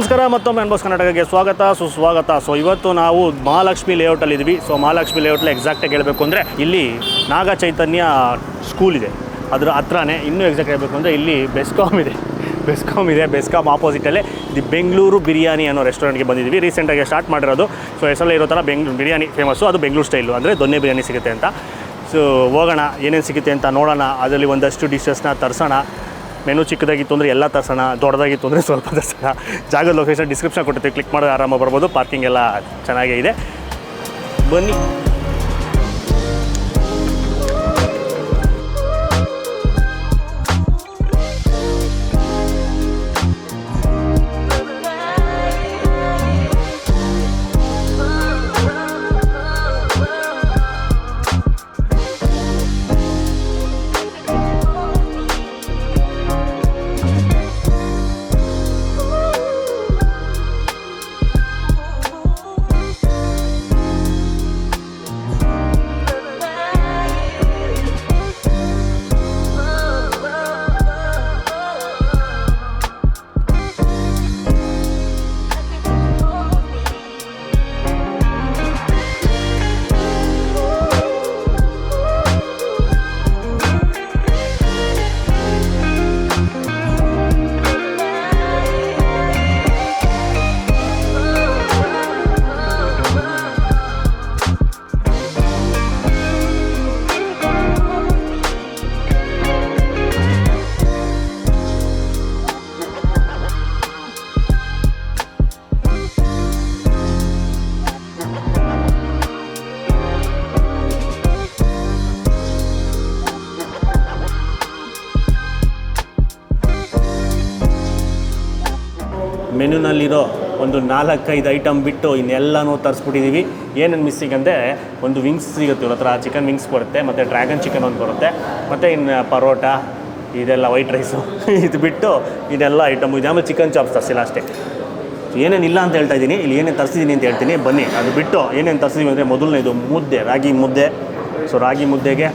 ನಮಸ್ಕಾರ, ಮತ್ತೊಮ್ಮೆ ಅನ್ಬಾಸ್ ಕರ್ನಾಟಕಕ್ಕೆ ಸ್ವಾಗತ ಸುಸ್ವಾಗತ. ಸೊ ಇವತ್ತು ನಾವು ಮಹಾಲಕ್ಷ್ಮಿ ಲೇಔಟಲ್ಲಿ ಇದ್ವಿ. ಸೊ ಮಹಾಲಕ್ಷ್ಮಿ ಲೇಔಟಲ್ಲಿ ಎಕ್ಸಾಕ್ಟಾಗಿ ಹೇಳಬೇಕು ಅಂದರೆ ಇಲ್ಲಿ ನಾಗ ಚೈತನ್ಯ ಸ್ಕೂಲ್ ಇದೆ, ಅದರ ಹತ್ರನೇ. ಇನ್ನೂ ಎಕ್ಸಾಕ್ಟ್ ಹೇಳಬೇಕು ಅಂದರೆ ಇಲ್ಲಿ ಬೆಸ್ಕಾಮ್ ಇದೆ. ಬೆಸ್ಕಾಮ್ ಆಪೋಸಿಟಲ್ಲೇ ದಿ ಬೆಂಗಳೂರು ಬಿರಿಯಾನಿ ಅನ್ನೋ ರೆಸ್ಟೋರೆಂಟ್ಗೆ ಬಂದಿದ್ದೀವಿ. ರೀಸೆಂಟಾಗಿ ಸ್ಟಾರ್ಟ್ ಮಾಡಿರೋದು. ಸೊ ಹೆಸರಲ್ಲೇ ಇರೋ ಥರ ಬಿರಿಯಾನಿ ಫೇಮಸ್ಸು, ಅದು ಬೆಂಗಳೂರು ಸ್ಟೈಲು, ಅಂದರೆ ದೊನ್ನೆ ಬಿರಿಯಾನಿ ಸಿಗುತ್ತೆ ಅಂತ. ಸೊ ಹೋಗೋಣ, ಏನೇನು ಸಿಗುತ್ತೆ ಅಂತ ನೋಡೋಣ. ಅದರಲ್ಲಿ ಒಂದಷ್ಟು ಡಿಶಸ್ನ ತರಿಸೋಣ. ಮೆನು ಚಿಕ್ಕದಾಗಿತ್ತು ಅಂದರೆ ಎಲ್ಲ ತರಿಸೋಣ, ದೊಡ್ಡದಾಗಿತ್ತು ಅಂದರೆ ಸ್ವಲ್ಪ ತರಿಸೋಣ. ಜಾಗದ ಲೊಕೇಶನ್ ಡಿಸ್ಕ್ರಿಪ್ಷನ್ ಕೊಟ್ಟಿರ್ತೀವಿ, ಕ್ಲಿಕ್ ಮಾಡೋದು ಆರಾಮಾಗಿ ಬರ್ಬೋದು. ಪಾರ್ಕಿಂಗ್ ಎಲ್ಲ ಚೆನ್ನಾಗೇ ಇದೆ, ಬನ್ನಿ. ಮೆನುನಲ್ಲಿರೋ ಒಂದು 4-5 ಐಟಮ್ ಬಿಟ್ಟು ಇನ್ನೆಲ್ಲನೂ ತರಿಸ್ಬಿಟ್ಟಿದ್ದೀವಿ. ಏನೇನು ಮಿಸ್ಸಿಂಗ್ ಅಂದರೆ ಒಂದು ವಿಂಗ್ಸ್ ಸಿಗುತ್ತೆ ಇವ್ರ ಹತ್ರ, ಚಿಕನ್ ವಿಂಗ್ಸ್ ಬರುತ್ತೆ, ಮತ್ತು ಡ್ರ್ಯಾಗನ್ ಚಿಕನ್ ಒಂದು ಬರುತ್ತೆ, ಮತ್ತು ಇನ್ನು ಪರೋಟ, ಇದೆಲ್ಲ ವೈಟ್ ರೈಸು ಇದು ಬಿಟ್ಟು ಇದೆಲ್ಲ ಐಟಮ್ ಇದೆ. ಆಮೇಲೆ ಚಿಕನ್ ಚಾಪ್ಸ್ ತರಿಸಿಲ್ಲ ಅಷ್ಟೇ. ಏನೇನಿಲ್ಲ ಅಂತ ಹೇಳ್ತಾ ಇದ್ದೀನಿ, ಇಲ್ಲಿ ಏನೇನು ತರಿಸಿದ್ದೀನಿ ಅಂತ ಹೇಳ್ತೀನಿ, ಬನ್ನಿ. ಅದು ಬಿಟ್ಟು ಏನೇನು ತರಿಸಿದ್ದೀವಿ ಅಂದರೆ ಮೊದಲನೇದು ಮುದ್ದೆ, ರಾಗಿ ಮುದ್ದೆ. ಸೊ ರಾಗಿ ಮುದ್ದೆಗೆ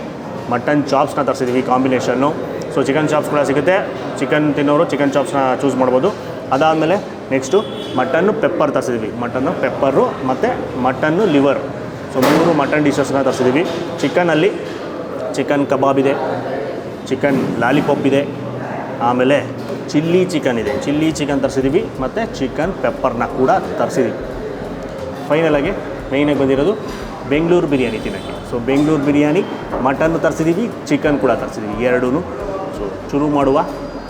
ಮಟನ್ ಚಾಪ್ಸ್ನ ತರಿಸಿದ್ದೀವಿ ಕಾಂಬಿನೇಷನ್ನು. ಸೊ ಚಿಕನ್ ಚಾಪ್ಸ್ ಕೂಡ ಸಿಗುತ್ತೆ, ಚಿಕನ್ ತಿನ್ನೋರು ಚಿಕನ್ ಚಾಪ್ಸ್ನ ಚೂಸ್ ಮಾಡ್ಬೋದು. ಅದಾದಮೇಲೆ ನೆಕ್ಸ್ಟು ಮಟನ್ನು ಪೆಪ್ಪರ್ ತರಿಸಿದ್ವಿ, ಮಟನ್ನು ಪೆಪ್ಪರು ಮತ್ತು ಮಟನ್ನು ಲಿವರ್. ಸೊ 3 ಮಟನ್ ಡಿಶಸ್ನ ತರಿಸಿದ್ದೀವಿ. ಚಿಕನಲ್ಲಿ ಚಿಕನ್ ಕಬಾಬ್ ಇದೆ, ಚಿಕನ್ ಲಾಲಿಪಾಪ್ ಇದೆ, ಆಮೇಲೆ ಚಿಲ್ಲಿ ಚಿಕನ್ ಇದೆ, ಚಿಲ್ಲಿ ಚಿಕನ್ ತರಿಸಿದ್ದೀವಿ, ಮತ್ತು ಚಿಕನ್ ಪೆಪ್ಪರ್ನ ಕೂಡ ತರಿಸಿದ್ದೀವಿ. ಫೈನಲಾಗಿ ಮೇಯ್ನಾಗಿ ಬಂದಿರೋದು ಬೆಂಗಳೂರು ಬಿರಿಯಾನಿ ತಿನ್ನೋಕ್ಕೆ. ಸೊ ಬೆಂಗಳೂರು ಬಿರಿಯಾನಿ ಮಟನ್ನು ತರಿಸಿದ್ದೀವಿ, ಚಿಕನ್ ಕೂಡ ತರಿಸಿದ್ದೀವಿ, ಎರಡೂ. ಸೊ ಶುರು ಮಾಡುವ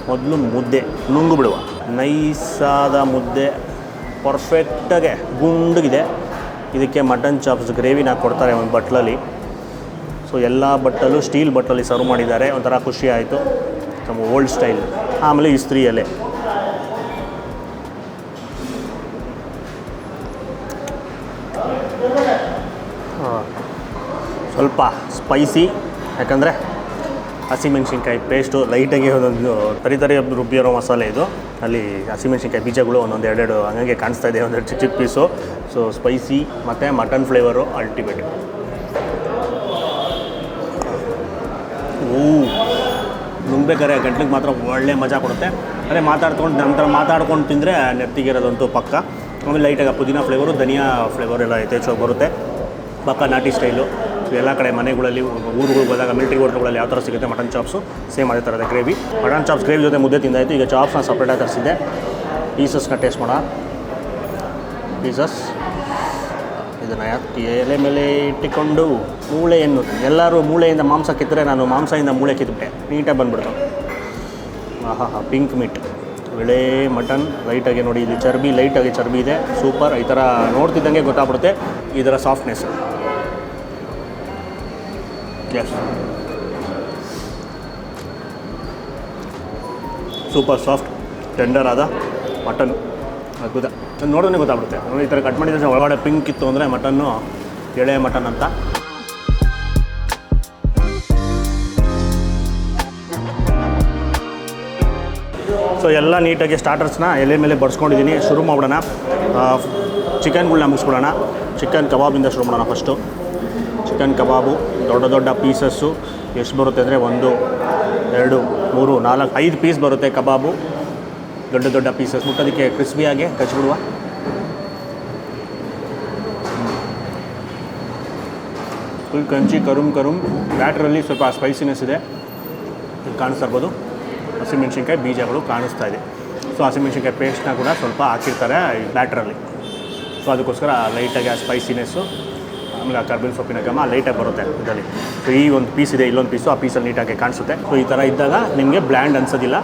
ಮೊದಲು ಮುದ್ದೆ ನುಂಗು ಬಿಡುವ. ನೈಸಾದ ಮುದ್ದೆ, ಪರ್ಫೆಕ್ಟಾಗೆ ಗುಂಡಗಿದೆ. ಇದಕ್ಕೆ ಮಟನ್ ಚಾಪ್ಸ್ ಗ್ರೇವಿನ ಕೊಡ್ತಾರೆ ಒಂದು ಬಟ್ಲಲ್ಲಿ. ಸೊ ಎಲ್ಲ ಬಟ್ಟಲು ಸ್ಟೀಲ್ ಬಟ್ಟಲಲ್ಲಿ ಸರ್ವ್ ಮಾಡಿದ್ದಾರೆ, ಒಂಥರ ಖುಷಿ ಆಯಿತು, ನಮ್ಮ ಓಲ್ಡ್ ಸ್ಟೈಲ್. ಆಮೇಲೆ ಇಸ್ತ್ರಿ ಎಲೆ. ಸ್ವಲ್ಪ ಸ್ಪೈಸಿ, ಯಾಕಂದರೆ ಹಸಿಮೆಣ್ಸಿನ್ಕಾಯಿ ಪೇಸ್ಟು ಲೈಟಾಗಿ ಒಂದೊಂದು ತರಿ ರುಬ್ಬಿರೋ ಮಸಾಲೆ ಇದು. ಅಲ್ಲಿ ಹಸಿಮೆಣ್ಸಿನ್ಕಾಯಿ ಬೀಜಗಳು ಒಂದೊಂದು 2 ಹಂಗೆ ಕಾಣಿಸ್ತಾ ಇದೆ, ಒಂದೆರಡು ಚಿಕ್ಕ ಚಿಕ್ಕ ಪೀಸು. ಸೊ ಸ್ಪೈಸಿ ಮತ್ತು ಮಟನ್ ಫ್ಲೇವರು ಅಲ್ಟಿಮೇಟ್. ನುಂಗ್ಬೇಕಾದ್ರೆ ಗಂಟ್ಲಿಗೆ ಮಾತ್ರ ಒಳ್ಳೆ ಮಜಾ ಕೊಡುತ್ತೆ. ಅದೇ ಮಾತಾಡ್ಕೊಂಡು ತಿಂದರೆ ನೆತ್ತಿಗಿರೋದಂತೂ ಪಕ್ಕ. ಆಮೇಲೆ ಲೈಟಾಗಿ ಪುದೀನ ಫ್ಲೇವರು, ಧನಿಯಾ ಫ್ಲೇವರ್ ಎಲ್ಲ ಯಥೇಚ್ಛವಾಗಿ ಬರುತ್ತೆ. ಪಕ್ಕ ನಾಟಿ ಸ್ಟೈಲು. ಎಲ್ಲ ಕಡೆ ಮನೆಗಳಲ್ಲಿ, ಊರುಗಳಿಗೆ ಹೋದಾಗ, ಮಿಲಿಟರಿ ಹೋಟ್ಲುಗಳಲ್ಲಿ ಯಾವ ಥರ ಸಿಗುತ್ತೆ ಮಟನ್ ಚಾಪ್ಸು, ಸೇಮ್ ಅದೇ ಥರದ ಗ್ರೇವಿ. ಮಟನ್ ಚಾಪ್ಸ್ ಗ್ರೇವಿ ಜೊತೆ ಮುದ್ದೆ ತಿಂದಾಯಿತು. ಈಗ ಚಾಪ್ಸ್ನ ಸಪ್ರೇಟಾಗಿ ತರಿಸಿದ್ದೆ. ಪೀಸಸ್ನ ಟೇಸ್ಟ್ ಮಾಡೋಣ. ಪೀಸಸ್ ಇದನ್ನು ಎಲೆ ಮೇಲೆ ಇಟ್ಟುಕೊಂಡು ಮೂಳೆಯನ್ನು, ಎಲ್ಲರೂ ಮೂಳೆಯಿಂದ ಮಾಂಸ ಕಿತ್ತರೆ ನಾನು ಮಾಂಸದಿಂದ ಮೂಳೆ ಕಿತ್ಬಿಟ್ಟೆ, ನೀಟಾಗಿ ಬಂದುಬಿಡ್ತು. ಪಿಂಕ್ ಮೀಟ್, ಒಳ್ಳೆ ಮಟನ್. ಲೈಟಾಗಿ ನೋಡಿ, ಇಲ್ಲಿ ಚರ್ಬಿ, ಲೈಟಾಗಿ ಚರ್ಬಿ ಇದೆ. ಸೂಪರ್. ಈ ಥರ ನೋಡ್ತಿದ್ದಂಗೆ ಗೊತ್ತಾಗ್ಬಿಡುತ್ತೆ ಇದರ softness. Yes, super soft tender ಆದ ಮಟನ್, ಅದ್ಭುತ. ನೋಡೋದೇ ಗೊತ್ತಾಗ್ಬಿಡುತ್ತೆ. ಈ ಥರ ಕಟ್ ಮಾಡಿದ್ರೆ ಒಳಗಡೆ ಪಿಂಕ್ ಇತ್ತು ಅಂದರೆ ಮಟನ್ನು ಎಳೆ ಮಟನ್ ಅಂತ. ಸೊ ಎಲ್ಲ ನೀಟಾಗಿ ಸ್ಟಾರ್ಟರ್ಸ್ನ ಎಲೆ ಮೇಲೆ ಬಡಿಸ್ಕೊಂಡಿದ್ದೀನಿ. ಶುರು ಮಾಡೋಣ. ಚಿಕನ್ಗಳನ್ನ ಮುಗಿಸ್ಬಿಡೋಣ. ಚಿಕನ್ ಕಬಾಬಿಂದ ಶುರು ಮಾಡೋಣ ಫಸ್ಟು. ಚಿಕನ್ ಕಬಾಬು ದೊಡ್ಡ ದೊಡ್ಡ ಪೀಸಸ್ಸು ಎಷ್ಟು ಬರುತ್ತೆ ಅಂದರೆ 1, 2, 3, 4, 5 ಪೀಸ್ ಬರುತ್ತೆ ಕಬಾಬು. ದೊಡ್ಡ ದೊಡ್ಡ ಪೀಸಸ್ ಮುಟ್ಟೋದಕ್ಕೆ ಕ್ರಿಸ್ಪಿಯಾಗಿ ಕಚ್ಬಿಡುವ. ಫುಲ್ ಕ್ರಂಚಿ ಕರುಮ್ ಬ್ಯಾಟ್ರಲ್ಲಿ ಸ್ವಲ್ಪ ಸ್ಪೈಸಿನೆಸ್ ಇದೆ. ಇಲ್ಲಿ ಕಾಣಿಸ್ತಾ ಇರ್ಬೋದು ಹಸಿಮೆಣ್ಸಿನ್ಕಾಯಿ ಬೀಜಗಳು ಕಾಣಿಸ್ತಾ ಇದೆ. ಸೊ ಹಸಿಮೆಣ್ಸಿನ್ಕಾಯಿ ಪೇಸ್ಟ್ನ ಕೂಡ ಸ್ವಲ್ಪ ಹಾಕಿರ್ತಾರೆ ಈ ಬ್ಯಾಟ್ರಲ್ಲಿ. ಸೊ ಅದಕ್ಕೋಸ್ಕರ ಲೈಟಾಗಿ ಆ ಸ್ಪೈಸಿನೆಸ್ಸು ಆಮೇಲೆ ಆ ಕರ್ಬೇವಿನ ಸೊಪ್ಪಿನ ಘಮ ಲೈಟಾಗಿ ಬರುತ್ತೆ ಇದರಲ್ಲಿ. ಸೊ ಈ ಒಂದು ಪೀಸ್ ಇದೆ, ಇಲ್ಲೊಂದು ಪೀಸು, ಆ ಪೀಸಲ್ಲಿ ನೀಟಾಗಿ ಕಾಣಿಸುತ್ತೆ. ಸೊ ಈ ಥರ ಇದ್ದಾಗ ನಿಮಗೆ ಬ್ಲ್ಯಾಂಡ್ ಅನ್ಸೋದಿಲ್ಲ.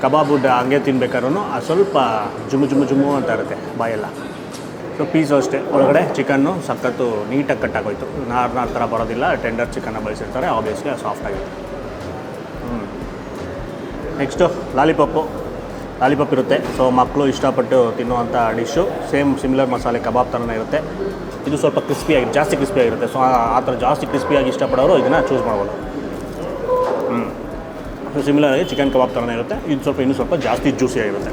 ಕಬಾಬ್ ಹಂಗೆ ತಿನ್ಬೇಕಾದ್ರೂ ಸ್ವಲ್ಪ ಜುಮ್ಮು ಅಂತ ಇರುತ್ತೆ ಬಾಯೆಲ್ಲ. ಸೊ ಪೀಸು ಅಷ್ಟೇ, ಒಳಗಡೆ ಚಿಕನ್ನು ಸಖತ್ತು ನೀಟಾಗಿ ಕಟ್ಟಾಗೋಯ್ತು. ನಾರು ಥರ ಬರೋದಿಲ್ಲ. ಟೆಂಡರ್ ಚಿಕನ್ನ ಬಳಸಿರ್ತಾರೆ, ಆಬ್ವಿಯಸ್ಲಿ ಸಾಫ್ಟ್ ಆಗಿರುತ್ತೆ. ನೆಕ್ಸ್ಟು ಲಾಲಿಪಾಪ್ ಇರುತ್ತೆ. ಸೊ ಮಕ್ಕಳು ಇಷ್ಟಪಟ್ಟು ತಿನ್ನುವಂಥ ಡಿಶ್ಶು. ಸೇಮ್ ಸಿಮಿಲರ್ ಮಸಾಲೆ ಕಬಾಬ್ ಥರನೇ ಇರುತ್ತೆ. ಇದು ಸ್ವಲ್ಪ ಕ್ರಿಸ್ಪಿಯಾಗಿ ಜಾಸ್ತಿ ಕ್ರಿಸ್ಪಿಯಾಗಿರುತ್ತೆ. ಸೊ ಆ ಥರ ಜಾಸ್ತಿ ಕ್ರಿಸ್ಪಿಯಾಗಿ ಇಷ್ಟಪಡೋರು ಇದನ್ನು ಚೂಸ್ ಮಾಡ್ಬೋದು. ಸೊ ಸಿಮಿಲರಾಗಿ ಚಿಕನ್ ಕಬಾಬ್ ಥರನೇ ಇರುತ್ತೆ. ಇದು ಸ್ವಲ್ಪ ಇನ್ನೂ ಸ್ವಲ್ಪ ಜಾಸ್ತಿ ಜ್ಯೂಸಿಯಾಗಿರುತ್ತೆ.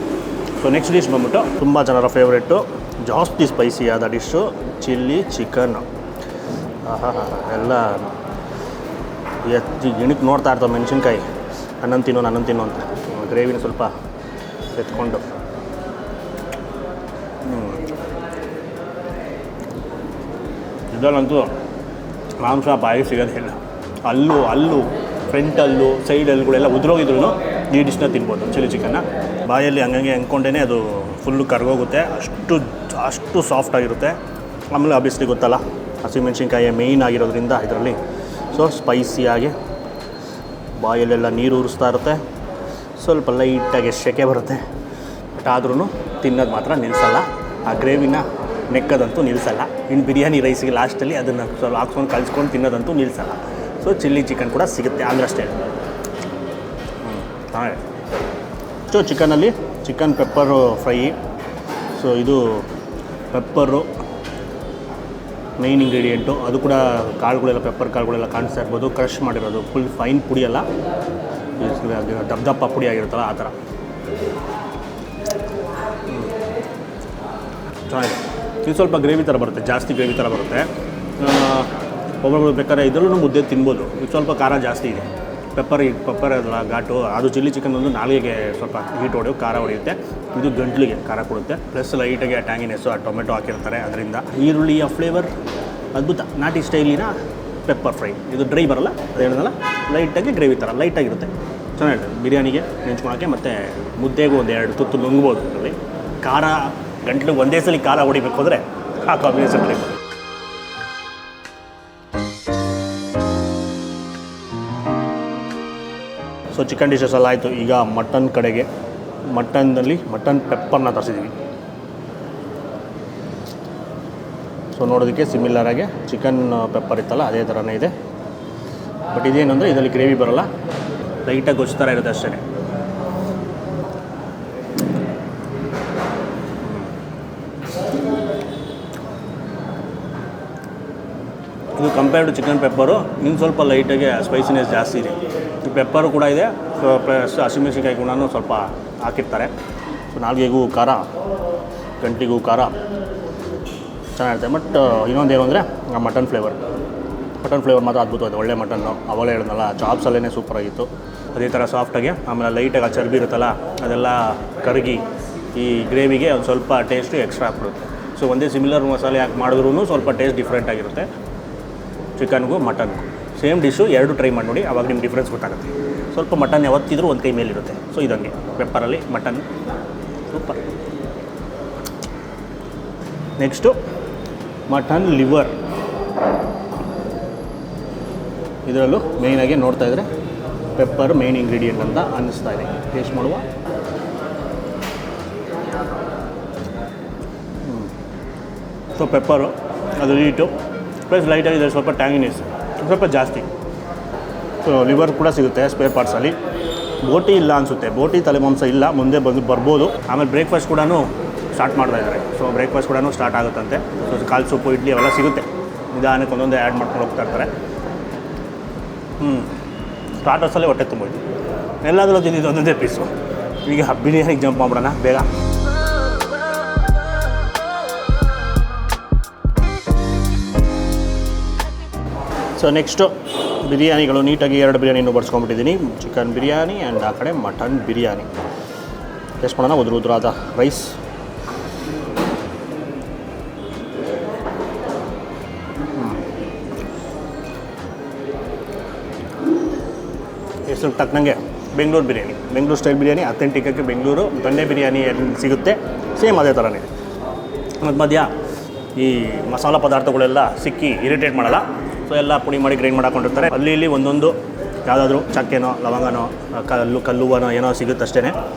ಸೊ ನೆಕ್ಸ್ಟ್ ಡಿಶ್ ಬಂದ್ಬಿಟ್ಟು ತುಂಬ ಜನರ ಫೇವ್ರೇಟು, ಜಾಸ್ತಿ ಸ್ಪೈಸಿಯಾದ ಡಿಶ್ಶು, ಚಿಲ್ಲಿ ಚಿಕನ್. ಎಲ್ಲ ಗಿಣಕ್ಕೆ ನೋಡ್ತಾ ಇರ್ತಾವೆ ಮೆಣಸಿನ್ಕಾಯಿ, ನನ್ನನ್ನು ತಿನ್ನು ಅಂತ. ಗ್ರೇವಿನ ಸ್ವಲ್ಪ ಎತ್ಕೊಂಡು ಇದರಲ್ಲಂತೂ ಮಾಂಸ ಬಾಯಿ ಸಿಗೋದಿಲ್ಲ. ಅಲ್ಲು ಫ್ರಂಟಲ್ಲು ಸೈಡಲ್ಗಳೆಲ್ಲ ಉದುರೋಗಿದ್ರು ಈ ಡಿಶ್ನ ತಿನ್ಬೋದು. ಚಿಲ್ಲಿ ಚಿಕನ್ನ ಬಾಯಲ್ಲಿ ಹಂಗಂಗೆ ಅಂದ್ಕೊಂಡೇ ಅದು ಫುಲ್ಲು ಕರ್ಗೋಗುತ್ತೆ. ಅಷ್ಟು ಸಾಫ್ಟಾಗಿರುತ್ತೆ. ಆಮೇಲೆ ಆಬ್ವಿಯಸ್ಲಿ ಗೊತ್ತಲ್ಲ ಹಸಿಮೆಣ್ಸಿನ್ಕಾಯಿ ಮೇಯ್ನ್ ಆಗಿರೋದ್ರಿಂದ ಇದರಲ್ಲಿ ಸೊ ಸ್ಪೈಸಿಯಾಗಿ ಬಾಯಲ್ಲೆಲ್ಲ ನೀರು ಉರಿಸ್ತಾ ಇರುತ್ತೆ. ಸ್ವಲ್ಪ ಲೈಟಾಗಿ ಸೆಕೆ ಬರುತ್ತೆ. ಬಟ್ ಆದ್ರೂ ತಿನ್ನೋದು ಮಾತ್ರ ನಿಲ್ಲಿಸಲ್ಲ. ಆ ಗ್ರೇವಿನ ನೆಕ್ಕದಂತೂ ನಿಲ್ಲಿಸಲ್ಲ. ಇನ್ನು ಬಿರಿಯಾನಿ ರೈಸಿಗೆ ಲಾಸ್ಟಲ್ಲಿ ಅದನ್ನು ಸ್ವಲ್ಪ ಹಾಕ್ಸ್ಕೊಂಡು ಕಲಿಸ್ಕೊಂಡು ತಿನ್ನೋದಂತೂ ನಿಲ್ಲಿಸಲ್ಲ. ಸೊ ಚಿಲ್ಲಿ ಚಿಕನ್ ಕೂಡ ಸಿಗುತ್ತೆ ಆಂಧ್ರ ಸ್ಟೈಲ್. ಹಾಂ, ಸೊ ಚಿಕನಲ್ಲಿ ಚಿಕನ್ ಪೆಪ್ಪರು ಫ್ರೈ. ಸೊ ಇದು ಪೆಪ್ಪರು ಮೇಯ್ನ್ ಇಂಗ್ರೀಡಿಯೆಂಟು. ಅದು ಕೂಡ ಕಾಳುಗಳೆಲ್ಲ ಪೆಪ್ಪರ್ ಕಾಳುಗಳೆಲ್ಲ ಕಾಣಿಸ್ತಾ ಇರ್ಬೋದು. ಕ್ರಷ್ ಮಾಡಿರೋದು, ಫುಲ್ ಫೈನ್ ಪುಡಿಯಲ್ಲ, ದಪ್ಪ ಪುಡಿ ಆಗಿರುತ್ತಲ್ಲ ಆ ಥರ. ಚೆನ್ನಾಗಿದೆ. ಇದು ಸ್ವಲ್ಪ ಗ್ರೇವಿ ಥರ ಬರುತ್ತೆ, ಜಾಸ್ತಿ ಗ್ರೇವಿ ಥರ ಬರುತ್ತೆ. ಒಬ್ಬೊಬ್ಬರು ಬೇಕಾದ್ರೆ ಇದರಲ್ಲೂ ಮುದ್ದೆ ತಿನ್ಬೋದು. ಇದು ಸ್ವಲ್ಪ ಖಾರ ಜಾಸ್ತಿ ಇದೆ. ಪೆಪ್ಪರ್ ಅದಲ್ಲ ಘಾಟು. ಅದು ಚಿಲ್ಲಿ ಚಿಕನ್ ಒಂದು ನಾಲಿಗೆಗೆ ಸ್ವಲ್ಪ ಹೀಟ್ ಹೊಡೆಯೋ ಖಾರ ಹೊಡೆಯುತ್ತೆ. ಇದು ಗಂಟ್ಲಿಗೆ ಖಾರ ಕೊಡುತ್ತೆ. ಪ್ಲಸ್ ಲೈಟಾಗಿ ಆ ಟ್ಯಾಂಗಿನೆಸ್ಸು, ಆ ಟೊಮೆಟೊ ಹಾಕಿರ್ತಾರೆ ಅದರಿಂದ. ಈರುಳ್ಳಿಯ ಫ್ಲೇವರ್ ಅದ್ಭುತ. ನಾಟಿ ಸ್ಟೈಲಿನ ಪೆಪ್ಪರ್ ಫ್ರೈ. ಇದು ಡ್ರೈ ಬರೋಲ್ಲ, ಅದು ಹೇಳಿದ್ನಲ್ಲ, ಲೈಟಾಗಿ ಗ್ರೇವಿ ಥರ ಲೈಟಾಗಿರುತ್ತೆ. ಚೆನ್ನಾಗಿರುತ್ತೆ. ಬಿರಿಯಾನಿಗೆ ನೆಂಚ್ಕೊಳಕ್ಕೆ ಮತ್ತು ಮುದ್ದೆಗೂ ಒಂದು 2 ತುತ್ತು ನುಂಗ್ಬೋದು. ಅದರಲ್ಲಿ ಖಾರ ಗಂಟ್ಲು ಒಂದೇ ಸಲ ಖಾರ ಹೊಡಿಬೇಕು ಅಂದರೆ ಆ ಕಾಂಬಿನೇಷನ್ ಟ್ರೈ ಮಾಡಿ. ಸೊ ಚಿಕನ್ ಡಿಶಸ್ ಎಲ್ಲ ಆಯಿತು. ಈಗ ಮಟನ್ ಕಡೆಗೆ. ಮಟನ್ನಲ್ಲಿ ಮಟನ್ ಪೆಪ್ಪರ್ನ ತರಿಸಿದ್ದೀವಿ. ಸೊ ನೋಡೋದಕ್ಕೆ ಸಿಮಿಲರಾಗಿ ಚಿಕನ್ ಪೆಪ್ಪರ್ ಇತ್ತಲ್ಲ ಅದೇ ಥರನೇ ಇದೆ. ಬಟ್ ಇದೇನಂದರೆ ಇದರಲ್ಲಿ ಗ್ರೇವಿ ಬರೋಲ್ಲ, ಲೈಟಾಗಿ ಗೊಜ್ಜು ಥರ ಇರುತ್ತೆ ಅಷ್ಟೇ. ಇದು ಕಂಪೇರ್ಡ್ ಟು ಚಿಕನ್ ಪೆಪ್ಪರು ಇನ್ನು ಸ್ವಲ್ಪ ಲೈಟಾಗಿ ಸ್ಪೈಸಿನೆಸ್ ಜಾಸ್ತಿ ಇದೆ. ಪೆಪ್ಪರು ಕೂಡ ಇದೆ. ಸೊ ಪ್ಲಸ್ ಹಸಿಮೆಣಸಿನ್ಕಾಯಿ ಕೂಡ ಸ್ವಲ್ಪ ಹಾಕಿರ್ತಾರೆ. ಸೊ ನಾಲ್ಗೆಗೂ ಖಾರ, ಗಂಟಿಗೂ ಖಾರ ಚೆನ್ನಾಗಿರುತ್ತೆ. ಬಟ್ ಇನ್ನೊಂದೇನು ಅಂದರೆ ಮಟನ್ ಫ್ಲೇವರ್ ಮಾತ್ರ ಅದ್ಭುತವಾಗಿದೆ. ಒಳ್ಳೆ ಮಟನ್ನು ಅವಲೇ ಹೇಳಿದ್ನಲ್ಲ, ಚಾಪ್ಸಲ್ಲೇ ಸೂಪರಾಗಿತ್ತು. ಅದೇ ಥರ ಸಾಫ್ಟಾಗಿ. ಆಮೇಲೆ ಲೈಟಾಗಿ ಆ ಚರ್ಬಿ ಇರುತ್ತಲ್ಲ ಅದೆಲ್ಲ ಕರಗಿ ಈ ಗ್ರೇವಿಗೆ ಒಂದು ಸ್ವಲ್ಪ ಟೇಸ್ಟು ಎಕ್ಸ್ಟ್ರಾ ಹಾಕ್ಬಿಡುತ್ತೆ. ಸೊ ಒಂದೇ ಸಿಮಿಲರ್ ಮಸಾಲೆ ಹಾಕಿ ಮಾಡಿದ್ರೂ ಸ್ವಲ್ಪ ಟೇಸ್ಟ್ ಡಿಫ್ರೆಂಟ್ ಆಗಿರುತ್ತೆ. ಚಿಕನ್ಗೂ ಮಟನ್ಗೂ ಸೇಮ್ ಡಿಶ್ಶು 2 ಟ್ರೈ ಮಾಡಿ ನೋಡಿ, ಆವಾಗ ನಿಮ್ಗೆ ಡಿಫ್ರೆನ್ಸ್ ಗೊತ್ತಾಗುತ್ತೆ. ಸ್ವಲ್ಪ ಮಟನ್ ಯಾವತ್ತಿದ್ರೂ ಒಂದು ಕೈ ಮೇಲಿರುತ್ತೆ. ಸೊ ಇದಂಗೆ ಪೆಪ್ಪರಲ್ಲಿ mutton super. Next mutton liver. ಇದರಲ್ಲೂ ಮೇಯ್ನಾಗಿ ನೋಡ್ತಾ ಇದ್ದರೆ ಪೆಪ್ಪರ್ ಮೇಯ್ನ್ ಇಂಗ್ರೀಡಿಯೆಂಟ್ ಅಂತ ಅನ್ನಿಸ್ತಾ ಇದೆ. ಟೇಸ್ಟ್ ಮಾಡುವ. ಸೊ ಪೆಪ್ಪರು ಅದು ಹೀಟು ಪ್ಲಸ್ ಲೈಟಾಗಿ ಇದೆ, ಸ್ವಲ್ಪ ಟ್ಯಾಂಗಿನೆಸ್ ಸ್ವಲ್ಪ ಜಾಸ್ತಿ. ಸೊ ಲಿವರ್ ಕೂಡ ಸಿಗುತ್ತೆ ಸ್ಪೇರ್ ಪಾರ್ಟ್ಸಲ್ಲಿ. ಬೋಟಿ ಇಲ್ಲ ಅನಿಸುತ್ತೆ, ಬೋಟಿ ತಲೆ ಮಾಂಸ ಇಲ್ಲ, ಮುಂದೆ ಬರ್ಬೋದು. ಆಮೇಲೆ ಬ್ರೇಕ್ಫಾಸ್ಟ್ ಕೂಡ ಸ್ಟಾರ್ಟ್ ಮಾಡ್ತಾ ಇದ್ದಾರೆ. ಸೊ ಬ್ರೇಕ್ಫಾಸ್ಟ್ ಕೂಡ ಸ್ಟಾರ್ಟ್ ಆಗುತ್ತಂತೆ. ಸೊ ಕಾಲು ಸೊಪ್ಪು ಇಡ್ಲಿ ಅವೆಲ್ಲ ಸಿಗುತ್ತೆ. ನಿಧಾನಕ್ಕೆ ಒಂದೊಂದೇ ಆ್ಯಡ್ ಮಾಡ್ಕೊಂಡು ಹೋಗ್ತಾ ಇರ್ತಾರೆ. ಸ್ಟಾರ್ಟರ್ಸಲ್ಲೇ ಹೊಟ್ಟೆ ತುಂಬೋಯ್ತು. ಎಲ್ಲಾದರೂ ತಿಂದಿದ್ದು ಒಂದೊಂದೇ ಪೀಸು. ಈಗ ಬಿರಿಯಾನಿಗೆ ಜಂಪ್ ಮಾಡ್ಬಿಡೋಣ ಬೇಗ. ಸೊ ನೆಕ್ಸ್ಟು ಬಿರಿಯಾನಿಗಳು ನೀಟಾಗಿ 2 ಬಿರಿಯಾನಿನೂ ಬಡಿಸ್ಕೊಂಡ್ಬಿಟ್ಟಿದ್ದೀನಿ. ಚಿಕನ್ ಬಿರಿಯಾನಿ ಆ್ಯಂಡ್ ಆ ಕಡೆ ಮಟನ್ ಬಿರಿಯಾನಿ. ಟೇಸ್ಟ್ ಮಾಡೋಣ. ಉದುರಾದ ರೈಸ್. ಹೆಸರು ತಕ್ಕನಂಗೆ ಬೆಂಗಳೂರು ಬಿರಿಯಾನಿ, ಬೆಂಗಳೂರು ಸ್ಟೈಲ್ ಬಿರಿಯಾನಿ, ಅಥೆಂಟಿಕ್ಕಾಗಿ ಬೆಂಗಳೂರು ದೊಣ್ಣೆ ಬಿರಿಯಾನಿ ಸಿಗುತ್ತೆ, ಸೇಮ್ ಅದೇ ಥರನೇ. ಮತ್ತು ಮಧ್ಯ ಈ ಮಸಾಲ ಪದಾರ್ಥಗಳೆಲ್ಲ ಸಿಕ್ಕಿ ಇರಿಟೇಟ್ ಮಾಡಲ್ಲ. ಸೊ ಎಲ್ಲ ಪುಡಿ ಮಾಡಿ ಗ್ರೈಂಡ್ ಮಾಡಾಕೊಂಡಿರ್ತಾರೆ. ಅಲ್ಲಿ ಇಲ್ಲಿ ಒಂದೊಂದು ಯಾವುದಾದ್ರೂ ಚಕ್ಕೆನೋ ಲವಂಗನೋ ಕಲ್ಲುವನೋ ಏನೋ ಸಿಗುತ್ತೆ ಅಷ್ಟೇ.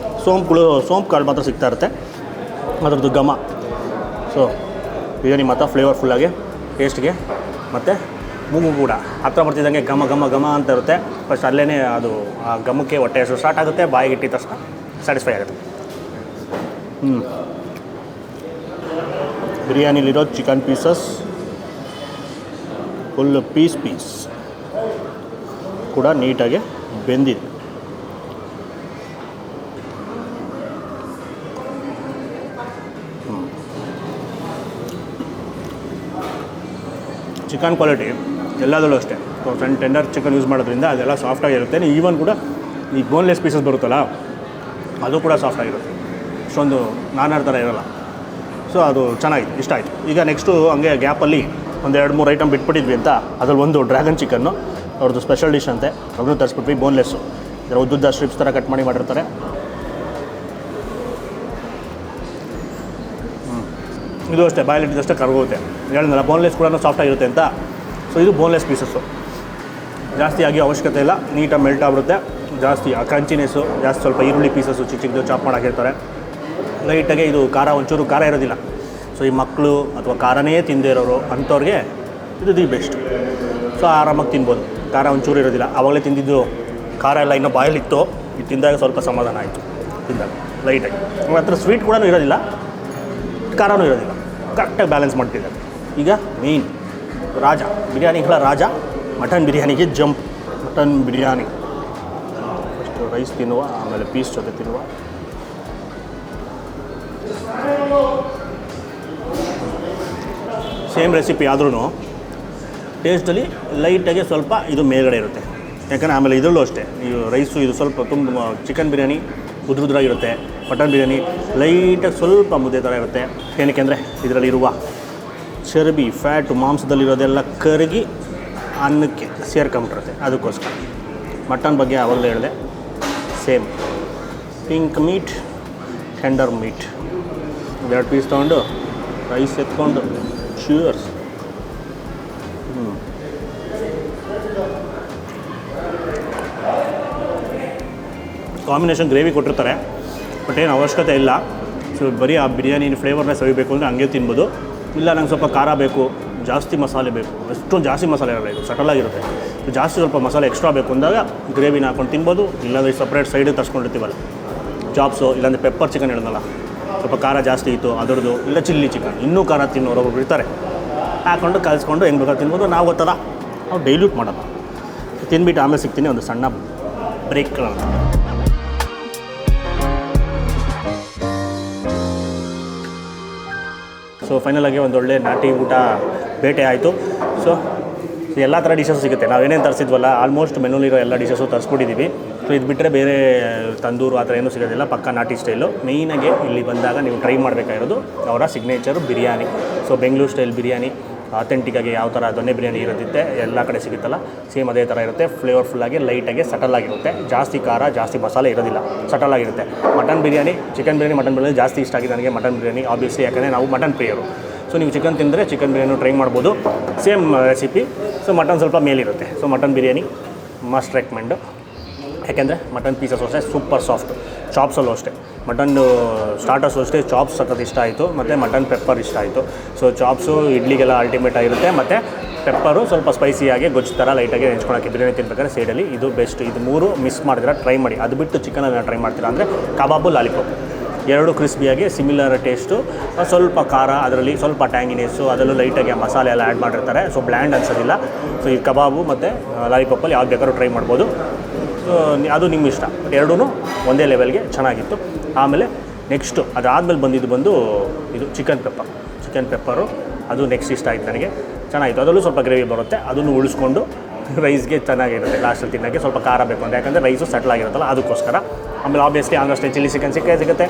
ಸೋಂಪು ಕಾಳು ಮಾತ್ರ ಸಿಗ್ತಾ ಇರುತ್ತೆ, ಅದರದ್ದು ಘಮ. ಸೊ ಬಿರಿಯಾನಿ ಮಾತ್ರ ಫ್ಲೇವರ್ಫುಲ್ಲಾಗಿ ಟೇಸ್ಟ್ಗೆ ಮತ್ತು ಮೂಗು ಕೂಡ ಹತ್ರ ಬರ್ತಿದ್ದಂಗೆ ಘಮ ಘಮ ಘಮ ಅಂತ ಇರುತ್ತೆ. ಫಸ್ಟ್ ಅಲ್ಲೇ ಅದು ಆ ಘಮಕ್ಕೆ ಹೊಟ್ಟೆ ಹಸಿವು ಸ್ಟಾರ್ಟ್ ಆಗುತ್ತೆ, ಬಾಯಿಗೆ ಇಟ್ಟಿದ ತಕ್ಷಣ ಸ್ಯಾಟಿಸ್ಫೈ ಆಗುತ್ತೆ. ಬಿರಿಯಾನಿಲಿರೋ ಚಿಕನ್ ಪೀಸಸ್ ಫುಲ್ ಪೀಸ್ ಕೂಡ ನೀಟಾಗಿ ಬೆಂದಿದೆ. ಚಿಕನ್ ಕ್ವಾಲಿಟಿ ಎಲ್ಲದರಲ್ಲೂ ಅಷ್ಟೇ. ಸಣ್ಣ ಟೆಂಡರ್ ಚಿಕನ್ ಯೂಸ್ ಮಾಡೋದ್ರಿಂದ ಅದೆಲ್ಲ ಸಾಫ್ಟಾಗಿರುತ್ತೆ. ಈವನ್ ಕೂಡ ಈ ಬೋನ್ಲೆಸ್ ಪೀಸಸ್ ಬರುತ್ತಲ್ಲ ಅದು ಕೂಡ ಸಾಫ್ಟಾಗಿರುತ್ತೆ, ಅಷ್ಟೊಂದು ನಾನಾರ ಥರ ಇರೋಲ್ಲ. ಸೊ ಅದು ಚೆನ್ನಾಗಿತ್ತು, ಇಷ್ಟ ಆಯಿತು. ಈಗ ನೆಕ್ಸ್ಟು ಹಂಗೆ ಗ್ಯಾಪಲ್ಲಿ ಒಂದು 2-3 ಐಟಮ್ ಬಿಟ್ಬಿಟ್ಟಿದ್ವಿ ಅಂತ ಅದರಲ್ಲಿ ಒಂದು ಡ್ರ್ಯಾಗನ್ ಚಿಕನ್ನು, ಅವ್ರದ್ದು ಸ್ಪೆಷಲ್ ಡಿಶ್ ಅಂತೆ, ಅದನ್ನು ತರಿಸ್ಬಿಟ್ವಿ. ಬೋನ್ಲೆಸ್ಸು, ಇದರ ಉದ್ದುದ್ದ ಸ್ಟ್ರಿಪ್ಸ್ ಥರ ಕಟ್ ಮಾಡಿರ್ತಾರೆ. ಇದು ಅಷ್ಟೇ ಬಾಯಲ್ಲಿಟ್ಟಿದ್ದಷ್ಟೇ ಕರ್ಗೋಗುತ್ತೆ. ಹೇಳಿದ್ನಲ್ಲ ಬೋನ್ಲೆಸ್ ಕೂಡ ಸಾಫ್ಟಾಗಿರುತ್ತೆ ಅಂತ. ಸೊ ಇದು ಬೋನ್ಲೆಸ್ ಪೀಸಸ್ಸು, ಜಾಸ್ತಿ ಆಗಿ ಅವಶ್ಯಕತೆ ಇಲ್ಲ, ನೀಟಾಗಿ ಮೆಲ್ಟ್ ಆಗಿರುತ್ತೆ. ಜಾಸ್ತಿ ಆ ಕ್ರಂಚಿನೆಸ್ಸು ಜಾಸ್ತಿ. ಸ್ವಲ್ಪ ಈರುಳ್ಳಿ ಪೀಸಸ್ಸು ಚಿಕ್ಕದು ಚಾಪ್ ಮಾಡೋಕಿರ್ತಾರೆ. ಲೈಟಾಗೆ ಇದು ಖಾರ, ಒಂಚೂರು ಖಾರ ಇರೋದಿಲ್ಲ. ಸೊ ಈ ಮಕ್ಕಳು ಅಥವಾ ಖಾರನೇ ತಿಂದೇ ಇರೋರು ಅಂಥವ್ರಿಗೆ ಇದು ದಿ ಬೆಸ್ಟ್. ಸೊ ಆರಾಮಾಗಿ ತಿನ್ಬೋದು, ಖಾರ ಒಂಚೂರು ಇರೋದಿಲ್ಲ. ಆವಾಗಲೇ ತಿಂದಿದ್ದು ಖಾರ ಎಲ್ಲ ಇನ್ನೂ ಬಾಯಲ್ಲಿತ್ತು, ಇದು ತಿಂದಾಗ ಸ್ವಲ್ಪ ಸಮಾಧಾನ ಆಯಿತು. ತಿಂದಾಗ ಲೈಟಾಗಿ ಮಾತ್ರ ಸ್ವೀಟ್ ಕೂಡ ಇರೋದಿಲ್ಲ, ಖಾರನೂ ಇರೋದಿಲ್ಲ, ಕರೆಕ್ಟಾಗಿ ಬ್ಯಾಲೆನ್ಸ್ ಮಾಡ್ತಿದ್ದಾರೆ. ಈಗ ಮೇಯ್ನ್ ರಾಜ, ಬಿರಿಯಾನಿಗಳ ರಾಜ, ಮಟನ್ ಬಿರಿಯಾನಿಗೆ jump. Mutton biryani first rice ತಿನ್ನುವ, ಆಮೇಲೆ ಪೀಸ್ ಜೊತೆ ತಿನ್ನುವ. ಸೇಮ್ ರೆಸಿಪಿ ಆದ್ರೂ ಟೇಸ್ಟಲ್ಲಿ ಲೈಟಾಗಿ ಸ್ವಲ್ಪ ಇದು ಮೇಲ್ಗಡೆ ಇರುತ್ತೆ. ಯಾಕಂದರೆ ಆಮೇಲೆ ಇದರಲ್ಲೂ ಅಷ್ಟೇ, ನೀವು ರೈಸು ಇದು ಸ್ವಲ್ಪ ತುಂಬ ಚಿಕನ್ ಬಿರಿಯಾನಿ ಉದುರುದ್ರಾಗಿರುತ್ತೆ, ಮಟನ್ ಬಿರಿಯಾನಿ ಲೈಟಾಗಿ ಸ್ವಲ್ಪ ಮುದ್ದೆ ಥರ ಇರುತ್ತೆ. ಏನಕ್ಕೆ ಅಂದರೆ ಇದರಲ್ಲಿರುವ ಚರ್ಬಿ, ಫ್ಯಾಟು, ಮಾಂಸದಲ್ಲಿರೋದೆಲ್ಲ ಕರಗಿ ಅನ್ನಕ್ಕೆ ಸೇರ್ಕೊಂಬಿಟ್ಟಿರುತ್ತೆ, ಅದಕ್ಕೋಸ್ಕರ. ಮಟನ್ ಬಗ್ಗೆ ಆವಾಗಲೇ ಹೇಳಿದೆ, same pink meat, tender meat. 2 piece ತೊಗೊಂಡು ರೈಸ್ ಎತ್ಕೊಂಡು ಶ್ಯೂರ್ಸ್. ಕಾಂಬಿನೇಷನ್ ಗ್ರೇವಿ ಕೊಟ್ಟಿರ್ತಾರೆ, ಬಟ್ ಏನು ಅವಶ್ಯಕತೆ ಇಲ್ಲ. ಸೊ ಬರೀ ಆ ಬಿರಿಯಾನಿ ಫ್ಲೇವರ್ನ ಸವಿಬೇಕು ಅಂದರೆ ಹಂಗೆ ತಿನ್ಬೋದು. ಇಲ್ಲ ನಂಗೆ ಸ್ವಲ್ಪ ಖಾರ ಬೇಕು, ಜಾಸ್ತಿ ಮಸಾಲೆ ಬೇಕು, ಅಷ್ಟೊಂದು ಜಾಸ್ತಿ ಮಸಾಲೆ ಇರಲ್ಲ, ಇದು ಸಟಲಾಗಿರುತ್ತೆ. ಜಾಸ್ತಿ ಸ್ವಲ್ಪ ಮಸಾಲೆ ಎಕ್ಸ್ಟ್ರಾ ಬೇಕು ಅಂದಾಗ ಗ್ರೇವಿನ ಹಾಕೊಂಡು ತಿನ್ಬೋದು. ಇಲ್ಲಾಂದರೆ ಸಪ್ರೇಟ್ ಸೈಡಿಗೆ ತರಿಸ್ಕೊಂಡಿರ್ತೀವಲ್ಲ ಚಾಪ್ಸು, ಇಲ್ಲಾಂದರೆ ಪೆಪ್ಪರ್ ಚಿಕನ್ ಹೇಳಿದ್ನಲ್ಲ, ಸ್ವಲ್ಪ ಖಾರ ಜಾಸ್ತಿ ಇತ್ತು ಅದರದ್ದು, ಇಲ್ಲ ಚಿಲ್ಲಿ ಚಿಕನ್ ಇನ್ನೂ ಖಾರ ತಿನ್ನೋರು ಒಬ್ಬರು ಇರ್ತಾರೆ, ಹಾಕ್ಕೊಂಡು ಕಲಿಸ್ಕೊಂಡು ಹೆಂಗೆ ಬೇಕಾದ್ರೆ ತಿನ್ಬೋದು. ನಾವು ಗೊತ್ತಲ್ಲ, ನಾವು ಡೈಲ್ಯೂಟ್ ಮಾಡೋಣ. ತಿನ್ಬಿಟ್ಟು ಆಮೇಲೆ ಸಿಗ್ತೀನಿ ಒಂದು ಸಣ್ಣ ಬ್ರೇಕ್. ಸೊ ಫೈನಲಾಗಿ ಒಂದೊಳ್ಳೆ ನಾಟಿ ಊಟ ಬೇಟೆ ಆಯಿತು. ಸೊ ಎಲ್ಲ ಥರ ಡಿಶಸ್ ಸಿಗುತ್ತೆ, ನಾವೇನೇನು ತರಿಸಿದ್ವಲ್ಲ ಆಲ್ಮೋಸ್ಟ್ ಮೆನುಲಿರೋ ಎಲ್ಲ ಡಿಶಸ್ಸು ತರಿಸ್ಬಿಟ್ಟಿದ್ದೀವಿ. ಸೊ ಇದು ಬಿಟ್ಟರೆ ಬೇರೆ ತಂದೂರು ಆ ಥರ ಏನೂ ಸಿಗೋದಿಲ್ಲ, ಪಕ್ಕ ನಾಟಿ ಸ್ಟೈಲು. ಮೇಯ್ನಾಗಿ ಇಲ್ಲಿ ಬಂದಾಗ ನೀವು ಟ್ರೈ ಮಾಡಬೇಕಾಗಿರೋದು ಅವರ signature biryani. So Bengaluru style biryani ಅಥೆಂಟಿಕ್ಕಾಗಿ ಯಾವ ಥರ ದೊಣ್ಣೆ ಬಿರಿಯಾನಿ ಇರುತ್ತೆ ಎಲ್ಲ ಕಡೆ ಸಿಗುತ್ತಲ್ಲ, ಸೇಮ್ ಅದೇ ಥರ ಇರುತ್ತೆ. ಫ್ಲೇವರ್ಫುಲ್ಲಾಗಿ ಲೈಟಾಗಿ ಸಟಲಾಗಿರುತ್ತೆ, ಜಾಸ್ತಿ ಖಾರ ಜಾಸ್ತಿ ಮಸಾಲೆ ಇರೋದಿಲ್ಲ, ಸಟಲಾಗಿರುತ್ತೆ. Mutton biryani, chicken biryani, mutton biryani ಜಾಸ್ತಿ ಇಷ್ಟ ಆಗಿದೆ ನನಗೆ ಮಟನ್ ಬಿರಿಯಾನಿ ಆಬ್ವಿಯಸ್ಲಿ, ಯಾಕಂದರೆ ನಾವು ಮಟನ್ ಪ್ರಿಯರು. ಸೊ ನೀವು ಚಿಕನ್ ತಿಂದರೆ ಚಿಕನ್ ಬಿರಿಯಾನಿ ಟ್ರೈ ಮಾಡ್ಬೋದು, ಸೇಮ್ ರೆಸಿಪಿ. ಸೊ ಮಟನ್ ಸ್ವಲ್ಪ ಮೇಲಿರುತ್ತೆ. So mutton biryani must recommend, ಯಾಕೆಂದರೆ ಮಟನ್ ಪೀಸಸ್ ಅಷ್ಟೇ ಸೂಪರ್ ಸಾಫ್ಟ್. ಚಾಪ್ಸಲ್ಲೂ ಅಷ್ಟೇ, ಮಟನ್ ಸ್ಟಾರ್ಟರ್ಸು ಅಷ್ಟೇ ಚಾಪ್ಸ್ ಸಖತ್ ಇಷ್ಟ ಆಯಿತು, ಮತ್ತು ಮಟನ್ ಪೆಪ್ಪರ್ ಇಷ್ಟ ಆಯಿತು. ಸೊ ಚಾಪ್ಸು ಇಡ್ಲಿಗೆಲ್ಲ ಅಲ್ಟಿಮೇಟ್ ಆಗಿರುತ್ತೆ, ಮತ್ತು ಪೆಪ್ಪರು ಸ್ವಲ್ಪ ಸ್ಪೈಸಿಯಾಗಿ ಗೊಜ್ಜು ಥರ ಲೈಟಾಗಿ ಹೆಂಚ್ಕೊಳಕ್ಕೆ ಬಿರಿಯಾನಿ ತಿನ್ಬೇಕಾದ್ರೆ ಸೈಡಲ್ಲಿ ಇದು ಬೆಸ್ಟ್. ಇದು 3 ಮಿಸ್ ಮಾಡಿದ್ರೆ ಟ್ರೈ ಮಾಡಿ. ಅದು ಬಿಟ್ಟು ಚಿಕನಲ್ಲಿ ಟ್ರೈ ಮಾಡ್ತೀರಾ ಅಂದರೆ ಕಬಾಬು, ಲಾಲಿಪಾಪ್ 2 ಕ್ರಿಸ್ಪಿಯಾಗಿ ಸಿಮಿಲರ್ ಟೇಸ್ಟು, ಸ್ವಲ್ಪ ಖಾರ, ಅದರಲ್ಲಿ ಸ್ವಲ್ಪ ಟ್ಯಾಂಗಿನೆಸ್ಸು, ಅದರಲ್ಲೂ ಲೈಟಾಗಿ ಮಸಾಲೆ ಎಲ್ಲ ಆ್ಯಡ್ ಮಾಡಿರ್ತಾರೆ. ಸೊ ಬ್ಲ್ಯಾಂಡ್ ಅನ್ಸೋದಿಲ್ಲ. ಸೊ ಈ ಕಬಾಬು ಮತ್ತು ಲಾಲಿಪಾಪಲ್ಲಿ ಯಾವ್ದು ಬೇಕಾದ್ರೂ ಟ್ರೈ ಮಾಡ್ಬೋದು. ಸೊ ಅದು ನಿಮ್ಮ ಇಷ್ಟ, ಬಟ್ 2 ಒಂದೇ ಲೆವೆಲ್ಗೆ ಚೆನ್ನಾಗಿತ್ತು. ಆಮೇಲೆ ನೆಕ್ಸ್ಟು ಅದಾದಮೇಲೆ ಬಂದು ಇದು ಚಿಕನ್ ಪೆಪ್ಪರು, ಅದು ನೆಕ್ಸ್ಟ್ ಇಷ್ಟ ಆಯಿತು ನನಗೆ, ಚೆನ್ನಾಗಿತ್ತು. ಅದರಲ್ಲೂ ಸ್ವಲ್ಪ ಗ್ರೇವಿ ಬರುತ್ತೆ, ಅದನ್ನು ಉಳಿಸ್ಕೊಂಡು ರೈಸ್ಗೆ ಚೆನ್ನಾಗಿರುತ್ತೆ ಲಾಸ್ಟಲ್ಲಿ ತಿನ್ನೋಕ್ಕೆ. ಸ್ವಲ್ಪ ಖಾರ ಬೇಕು ಅಂತ, ಯಾಕಂದರೆ ರೈಸು ಸೆಟ್ಲ್ ಆಗಿರುತ್ತಲ್ಲ ಅದಕ್ಕೋಸ್ಕರ. ಆಮೇಲೆ obviously Andhra style chilli chicken ಸಿಗುತ್ತೆ,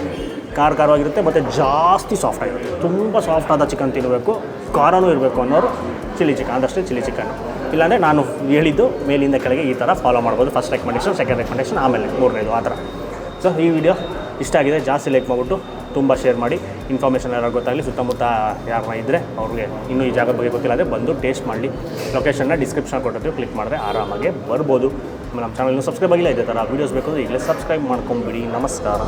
ಖಾರವಾಗಿರುತ್ತೆ ಮತ್ತು ಜಾಸ್ತಿ ಸಾಫ್ಟ್ ಆಗಿರುತ್ತೆ. ತುಂಬ ಸಾಫ್ಟ್ ಆದ ಚಿಕನ್ ತಿನ್ನಬೇಕು, ಖಾರನೂ ಇರಬೇಕು ಅನ್ನೋರು chilli chicken, Andhra style chilli chicken. ಇಲ್ಲಾಂದರೆ ನಾನು ಹೇಳಿದ್ದು ಮೇಲಿಂದ ಕೆಳಗೆ ಈ ಥರ ಫಾಲೋ ಮಾಡ್ಬೋದು. ಫಸ್ಟ್ ರೆಕಮೆಂಡೇಷನ್, ಸೆಕೆಂಡ್ ರೆಕಮೆಂಡೇಷನ್, ಆಮೇಲೆ ಮೂರನೇದು ಆ ಥರ. ಸೊ ಈ ವಿಡಿಯೋ ಇಷ್ಟ ಆಗಿದೆ, ಜಾಸ್ತಿ ಲೈಕ್ ಮಾಡಿಬಿಟ್ಟು ತುಂಬ ಶೇರ್ ಮಾಡಿ. ಇನ್ಫಾರ್ಮೇಷನ್ ಯಾರು ಗೊತ್ತಾಗಲಿ, ಸುತ್ತಮುತ್ತ ಯಾರನ್ನ ಇದ್ದರೆ ಅವ್ರಿಗೆ ಇನ್ನೂ ಈ ಜಾಗದ ಬಗ್ಗೆ ಗೊತ್ತಿಲ್ಲ ಅಂದರೆ ಬಂದು ಟೇಸ್ಟ್ ಮಾಡಲಿ. ಲೊಕೇಶನ್ನ ಡಿಸ್ಕ್ರಿಪ್ಷನ್ ಕೊಟ್ಟಿರ್ತೀವಿ, ಕ್ಲಿಕ್ ಮಾಡಿದ್ರೆ ಆರಾಮಾಗಿ ಬರ್ಬೋದು. ನಮ್ಮ ಚಾನಲ್ನ ಸಬ್ಸ್ಕ್ರೈಬ್ ಆಗಿಲ್ಲ, ಇದೇ ಥರ ವೀಡಿಯೋಸ್ ಬೇಕು ಅಂದರೆ ಈಗಲೇ ಸಬ್ಸ್ಕ್ರೈಬ್ ಮಾಡ್ಕೊಂಬಿಡಿ. ನಮಸ್ಕಾರ.